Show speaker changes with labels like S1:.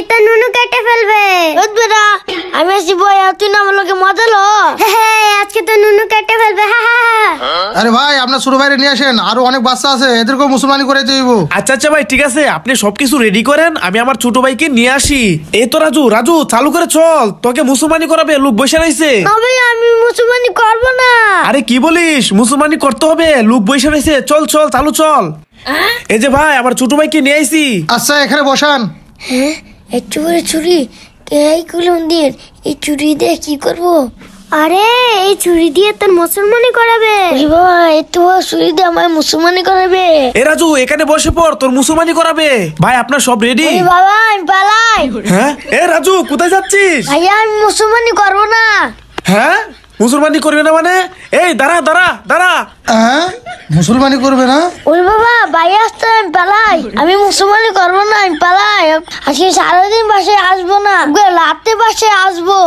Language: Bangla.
S1: তো নুনু কেটে ফেলবে। বেটা আমি আসি বই, তুই না আমার লোকে মজা লো। আজকে তো নুনু কেটে ফেলবে।
S2: আরে ভাই আপনার ছোট ভাইরে নিয়ে আসেন, আরো অনেক বাচ্চা আছে, এদেরকেও মুসলমানি করে দিব।
S3: আচ্ছা আচ্ছা ভাই ঠিক আছে, আপনি সবকিছু রেডি করেন, আমি আমার ছোট ভাইকে নিয়ে আসি। এই তো রাজু, রাজু চালু করে চল, তোকে মুসলমানি করাবে, লোক বসে রয়েছে।
S1: ভাই আমি মুসলমানি করব না।
S3: আরে কি বলিস, মুসলমানি করতে হবে, লোক বসে রয়েছে, চল চল চালু চল। এই যে ভাই আমার ছোট ভাইকে নিয়ে আইছি।
S2: আচ্ছা এখানে বসান।
S1: একটু করে ছুরি, এই কুলন্দির এই ছুরি দিয়ে কি করব? আরে এই ছুরি দিয়ে তোর মুসলমানি করাবে। বাবা একটু ছুরি দিয়ে আমায় মুসলমানি করাবে।
S3: এ রাজু এখানে বসে পড়, তোর মুসলমানি করাবে। ভাই আপনার সব রেডি?
S1: বাবা আমি পালাই।
S3: হ্যাঁ এ রাজু কোথায় যাচ্ছিস?
S1: ভাইয়া আমি মুসলমানি করব না।
S3: হ্যাঁ মুসলমানি করবে না মানে? এই দাঁড়া দাঁড়া দাঁড়া।
S2: হ্যাঁ মুসলমানি করবে না?
S1: ওরে বাবা ভাইয়া আসতে আমি পালাই। আমি মুসলমানি করব না, আমি পালাই। আজকে সারাদিন বাসায় আসবো না, রাতে বাসায় আসবো।